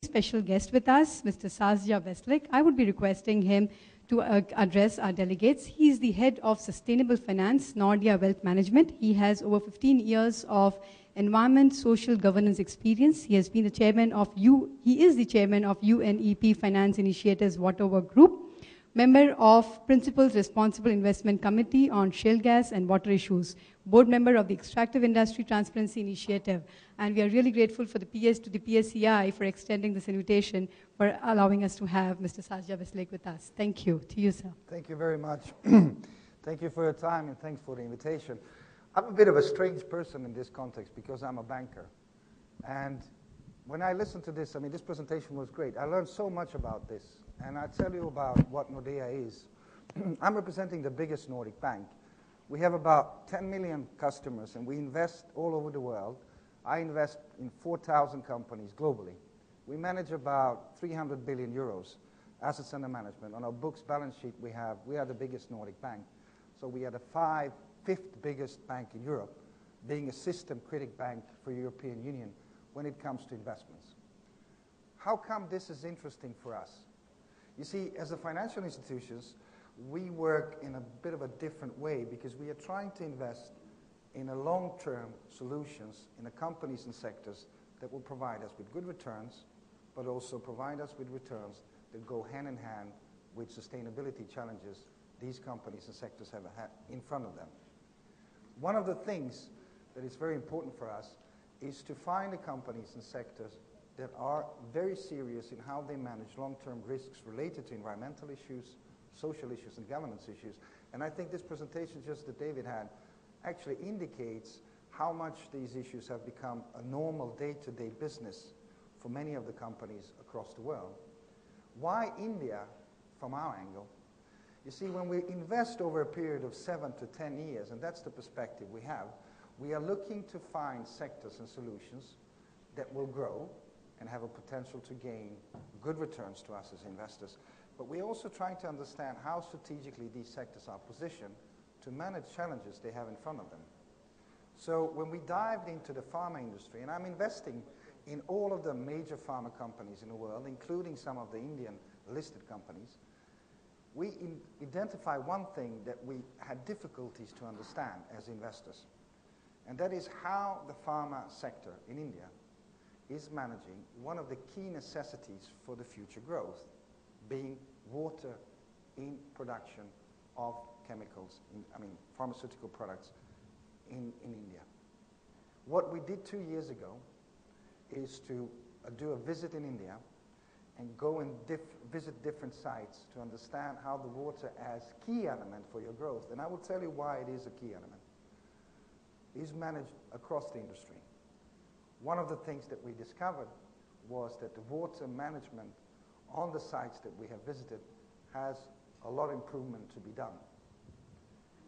special guest with us, Mr. Sasja Beslik. I would be requesting him to address our delegates. He is the head of Sustainable Finance, Nordea Wealth Management. He has over 15 years of environment, social governance experience. He has been the chairman of he is the chairman of UNEP Finance Initiatives Waterwork Group, member of Principal's Responsible Investment Committee on Shale Gas and Water Issues, board member of the Extractive Industry Transparency Initiative. And we are really grateful for the PSCI for extending this invitation, for allowing us to have Mr. Sasja Beslik with us. Thank you. To you, sir. Thank you very much. Thank you for your time and thanks for the invitation. I'm a bit of a strange person in this context because I'm a banker. And when I listened to this, I mean, this presentation was great. I learned so much about this. And I'll tell you about what Nordea is. I'm representing the biggest Nordic bank. We have about 10 million customers, and we invest all over the world. I invest in 4,000 companies globally. We manage about 300 billion euros assets under management. On our books balance sheet, we are the biggest Nordic bank. So we are the fifth biggest bank in Europe, being a system critic bank for European Union when it comes to investments. How come this is interesting for us? You see, as a financial institutions, we work in a bit of a different way because we are trying to invest in a long-term solutions in the companies and sectors that will provide us with good returns, but also provide us with returns that go hand in hand with sustainability challenges these companies and sectors have in front of them. One of the things that is very important for us is to find the companies and sectors that are very serious in how they manage long-term risks related to environmental issues, social issues, and governance issues. And I think this presentation just that David had actually indicates how much these issues have become a normal day-to-day business for many of the companies across the world. Why India from our angle? You see, when we invest over a period of 7 to 10 years, and that's the perspective we have, we are looking to find sectors and solutions that will grow and have a potential to gain good returns to us as investors. But we're also trying to understand how strategically these sectors are positioned to manage challenges they have in front of them. So when we dived into the pharma industry, and I'm investing in all of the major pharma companies in the world, including some of the Indian listed companies, we identify one thing that we had difficulties to understand as investors. And that is how the pharma sector in India is managing one of the key necessities for the future growth, being water in production of chemicals, pharmaceutical products in India. What we did 2 years ago is to do a visit in India and go and visit different sites to understand how the water as key element for your growth. And I will tell you why it is a key element. It is managed across the industry. One of the things that we discovered was that the water management on the sites that we have visited has a lot of improvement to be done.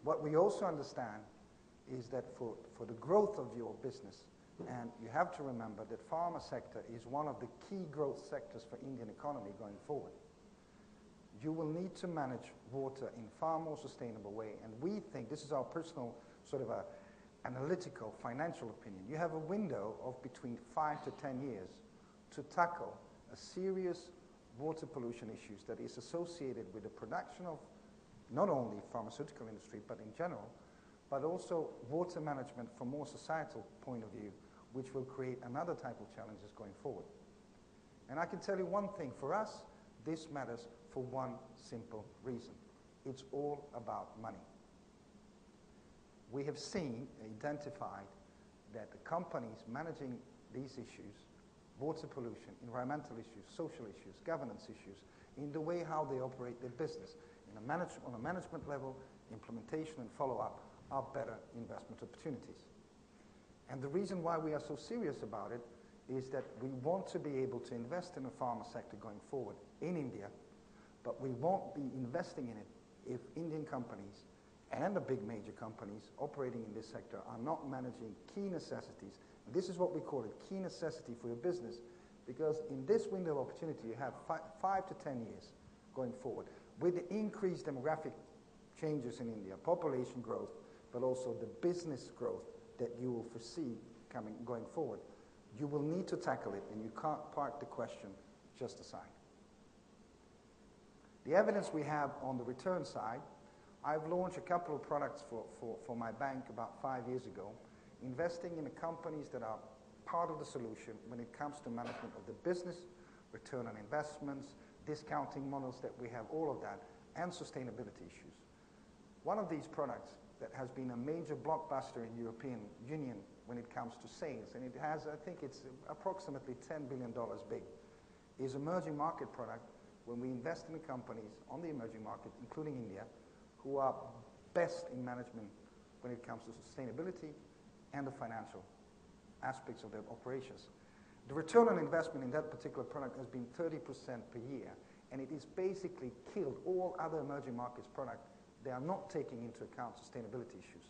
What we also understand is that for the growth of your business, and you have to remember that pharma sector is one of the key growth sectors for Indian economy going forward. You will need to manage water in far more sustainable way, and we think, this is our personal sort of analytical financial opinion, you have a window of between 5 to 10 years to tackle a serious water pollution issues that is associated with the production of not only pharmaceutical industry, but in general, but also water management from more societal point of view, which will create another type of challenges going forward. And I can tell you one thing, for us, this matters for one simple reason. It's all about money. We have seen and identified that the companies managing these issues, water pollution, environmental issues, social issues, governance issues, in the way how they operate their business, on a management level, implementation and follow-up, are better investment opportunities. And the reason why we are so serious about it is that we want to be able to invest in the pharma sector going forward in India, but we won't be investing in it if Indian companies and the big major companies operating in this sector are not managing key necessities. And this is what we call a key necessity for your business, because in this window of opportunity you have 5 to 10 years going forward with the increased demographic changes in India, population growth, but also the business growth that you will foresee going forward. You will need to tackle it, and you can't park the question just aside. The evidence we have on the return side, I've launched a couple of products for my bank about 5 years ago, investing in the companies that are part of the solution when it comes to management of the business, return on investments, discounting models that we have, all of that, and sustainability issues. One of these products that has been a major blockbuster in European Union when it comes to sales, and it has, I think it's approximately $10 billion big, is emerging market product when we invest in the companies on the emerging market, including India, who are best in management when it comes to sustainability and the financial aspects of their operations. The return on investment in that particular product has been 30% per year, and it is basically killed all other emerging markets products. They are not taking into account sustainability issues.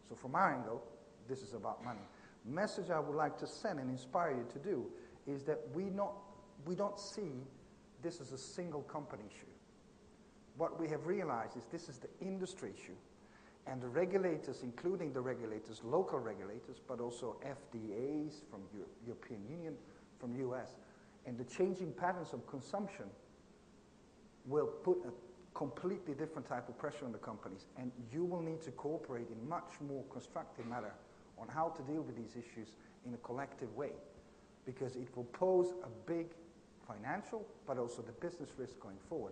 So from our angle, this is about money. The message I would like to send and inspire you to do is that we don't see this as a single company issue. What we have realized is this is the industry issue. And the regulators, including the regulators, local regulators, but also FDAs from European Union, from US, and the changing patterns of consumption will put a completely different type of pressure on the companies. And you will need to cooperate in much more constructive manner on how to deal with these issues in a collective way, because it will pose a big financial, but also the business risk going forward.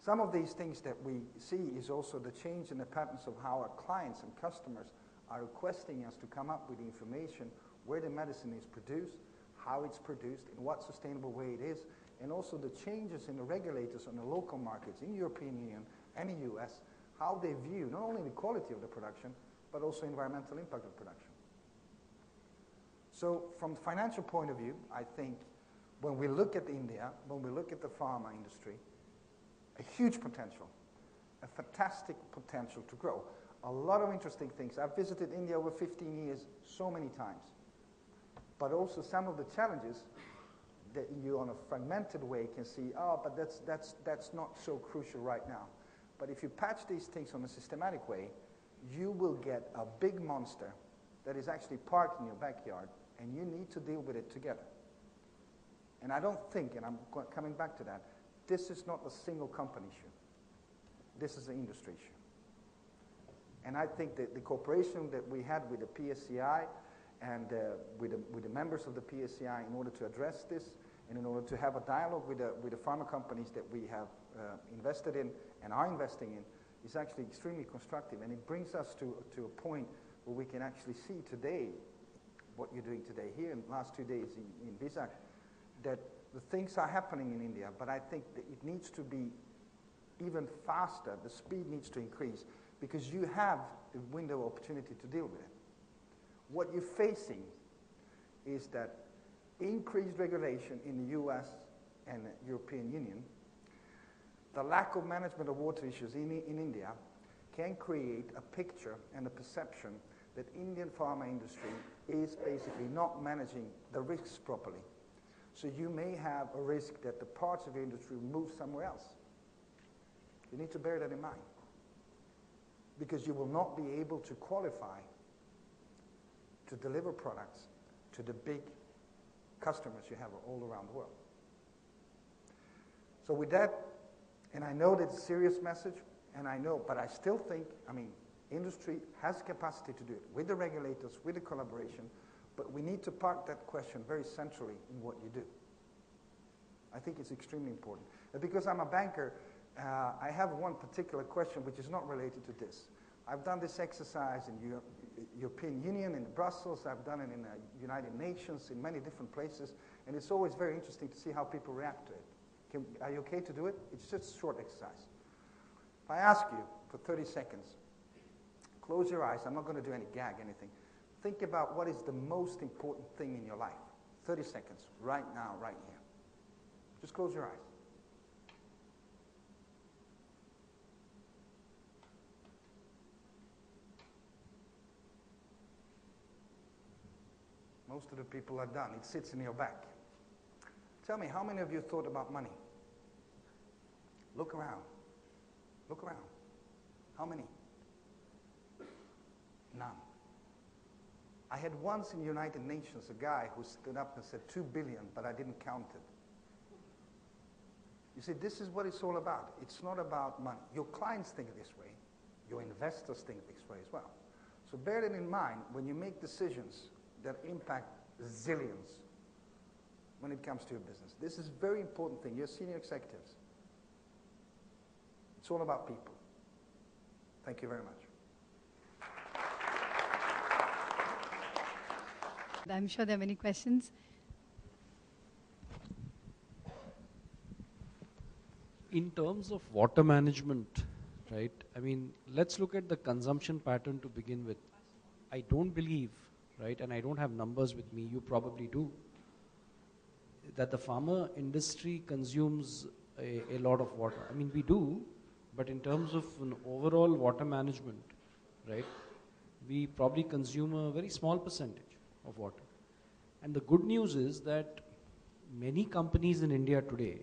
Some of these things that we see is also the change in the patterns of how our clients and customers are requesting us to come up with the information where the medicine is produced, how it's produced, in what sustainable way it is, and also the changes in the regulators on the local markets in European Union and in US, how they view not only the quality of the production, but also environmental impact of production. So from the financial point of view, I think when we look at India, when we look at the pharma industry, a huge potential, a fantastic potential to grow. A lot of interesting things. I've visited India over 15 years so many times. But also some of the challenges that you on a fragmented way can see, oh, but that's not so crucial right now. But if you patch these things on a systematic way, you will get a big monster that is actually parked in your backyard, and you need to deal with it together. And I don't think, and I'm coming back to that, this is not a single company issue. This is an industry issue. And I think that the cooperation that we had with the PSCI and with the members of the PSCI in order to address this and in order to have a dialogue with the pharma companies that we have invested in and are investing in is actually extremely constructive. And it brings us to a point where we can actually see today what you're doing today here in the last 2 days in Beslik, that the things are happening in India, but I think that it needs to be even faster. The speed needs to increase because you have the window of opportunity to deal with it. What you're facing is that increased regulation in the US and the European Union, the lack of management of water issues in India can create a picture and a perception that Indian pharma industry is basically not managing the risks properly. So you may have a risk that the parts of your industry move somewhere else. You need to bear that in mind, because you will not be able to qualify to deliver products to the big customers you have all around the world. So with that, and I know that's a serious message, and I know, but I still think, industry has capacity to do it with the regulators, with the collaboration, but we need to park that question very centrally in what you do. I think it's extremely important. Because I'm a banker, I have one particular question which is not related to this. I've done this exercise in European Union, in Brussels, I've done it in the United Nations, in many different places, and it's always very interesting to see how people react to it. Are you okay to do it? It's just a short exercise. If I ask you for 30 seconds, close your eyes, I'm not going to do any gag, anything. Think about what is the most important thing in your life. 30 seconds, right now, right here. Just close your eyes. Most of the people are done. It sits in your back. Tell me, how many of you thought about money? Look around. Look around. How many? None. I had once in the United Nations a guy who stood up and said 2 billion, but I didn't count it. You see, this is what it's all about. It's not about money. Your clients think this way. Your investors think this way as well. So bear it in mind when you make decisions that impact zillions when it comes to your business. This is a very important thing. You're senior executives. It's all about people. Thank you very much. I'm sure there are many questions. In terms of water management, right, I mean, let's look at the consumption pattern to begin with. I don't believe, right, and I don't have numbers with me, you probably do, that the pharma industry consumes a lot of water. I mean, we do, but in terms of an overall water management, right, we probably consume a very small percentage of water. And the good news is that many companies in India today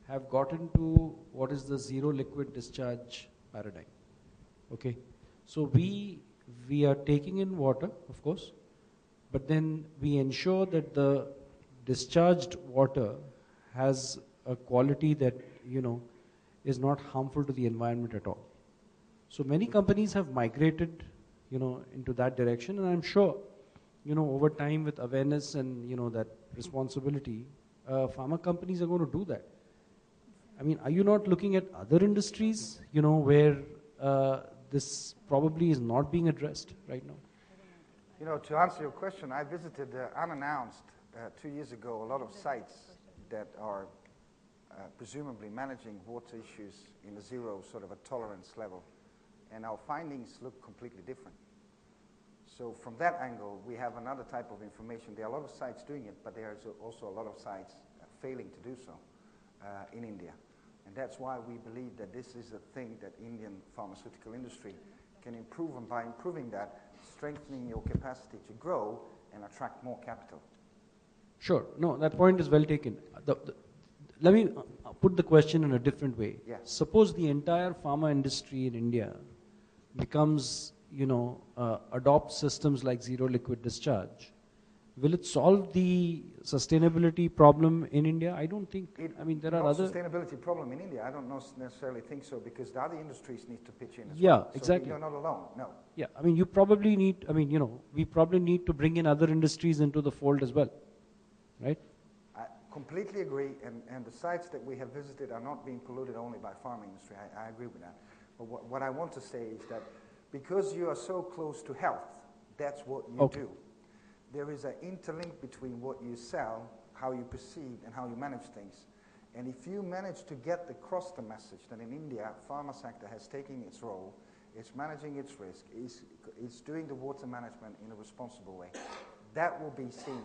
have gotten to what is the zero liquid discharge paradigm. Okay, so we are taking in water, of course, but then we ensure that the discharged water has a quality that, you know, is not harmful to the environment at all. So many companies have migrated, you know, into that direction, and I'm sure, you know, over time with awareness and, you know, that responsibility, pharma companies are going to do that. I mean, are you not looking at other industries, you know, where this probably is not being addressed right now? You know, to answer your question, I visited unannounced 2 years ago a lot of sites that are presumably managing water issues in a zero sort of a tolerance level, and our findings look completely different. So from that angle, we have another type of information. There are a lot of sites doing it, but there is also a lot of sites failing to do so in India. And that's why we believe that this is a thing that Indian pharmaceutical industry can improve, and by improving that, strengthening your capacity to grow and attract more capital. Sure. No, that point is well taken. Let me put the question in a different way. Yeah. Suppose the entire pharma industry in India becomes, you know, adopts systems like zero liquid discharge. Will it solve the sustainability problem in India? I don't think. I mean, there are other sustainability problem in India. I don't necessarily think so, because the other industries need to pitch in as well. Yeah, so exactly. You're not alone. No. Yeah, I mean, you probably need. I mean, you know, we probably need to bring in other industries into the fold as well, right? I completely agree, and the sites that we have visited are not being polluted only by farm industry. I agree with that. But what I want to say is that because you are so close to health, that's what you do. There is an interlink between what you sell, how you perceive, and how you manage things. And if you manage to get across the message that in India, pharma sector has taken its role, it's managing its risk, it's doing the water management in a responsible way, that will be seen,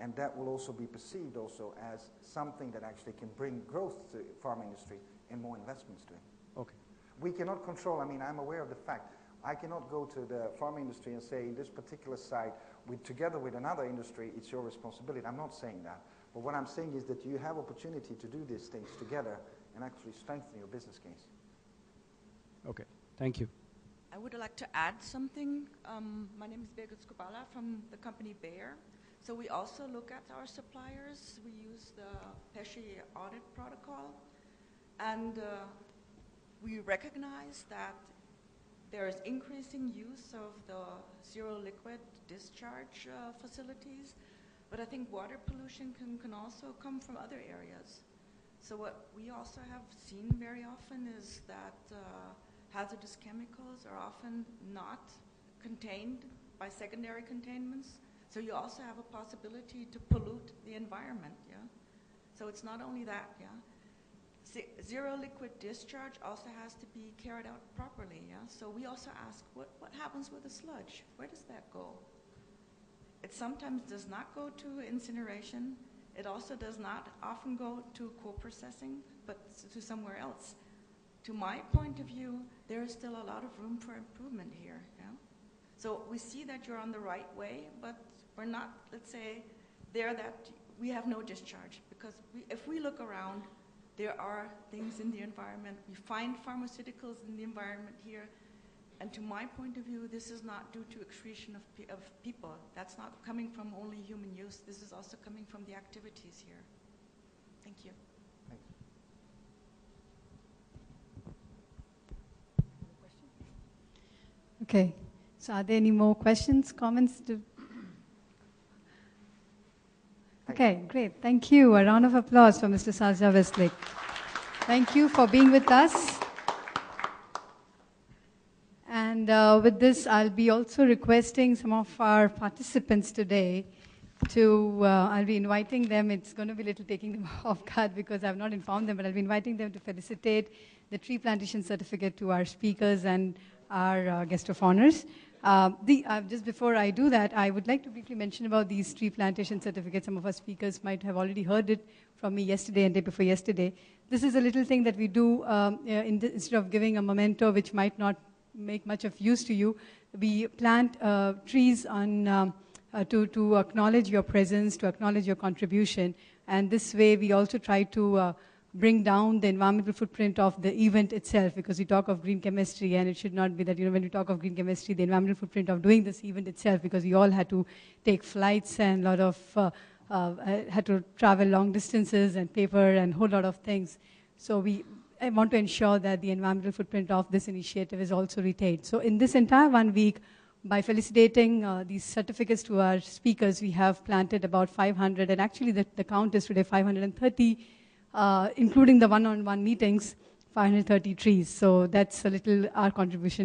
and that will also be perceived also as something that actually can bring growth to pharma industry and more investments to it. Okay. We cannot control, I mean, I'm aware of the fact, I cannot go to the pharma industry and say, in this particular site, together with another industry, it's your responsibility. I'm not saying that. But what I'm saying is that you have opportunity to do these things together and actually strengthen your business case. Okay, thank you. I would like to add something. My name is Birgit Skubala from the company Bayer. So we also look at our suppliers. We use the PESHI audit protocol. And we recognize that there is increasing use of the zero liquid discharge facilities, but I think water pollution can also come from other areas. So what we also have seen very often is that hazardous chemicals are often not contained by secondary containments. So you also have a possibility to pollute the environment, yeah? So it's not only that, yeah? Zero liquid discharge also has to be carried out properly, yeah? So we also ask, what happens with the sludge? Where does that go? It sometimes does not go to incineration. It also does not often go to co-processing, but to somewhere else. To my point of view, there is still a lot of room for improvement here, yeah? So we see that you're on the right way, but we're not, let's say, there that we have no discharge, because if we look around, there are things in the environment. We find pharmaceuticals in the environment here. And to my point of view, this is not due to excretion of people. That's not coming from only human use. This is also coming from the activities here. Thank you. Thanks. Okay. So are there any more questions, comments? Okay, great. Thank you. A round of applause for Mr. Sasja Beslik. Thank you for being with us. And with this, I'll be also requesting some of our participants today to, I'll be inviting them. It's going to be a little taking them off guard because I've not informed them, but I'll be inviting them to felicitate the tree plantation certificate to our speakers and our guest of honors. Just before I do that, I would like to briefly mention about these tree plantation certificates. Some of our speakers might have already heard it from me yesterday and day before yesterday. This is a little thing that we do instead of giving a memento which might not make much of use to you. We plant trees on, to acknowledge your presence, to acknowledge your contribution. And this way we also try to bring down the environmental footprint of the event itself, because we talk of green chemistry, and it should not be that, when we talk of green chemistry, the environmental footprint of doing this event itself, because we all had to take flights and a lot of, had to travel long distances and paper and a whole lot of things. So I want to ensure that the environmental footprint of this initiative is also retained. So in this entire 1 week, by felicitating these certificates to our speakers, we have planted about 500, and actually the count is today 530, including the one-on-one meetings, 530 trees. So that's a little our contribution.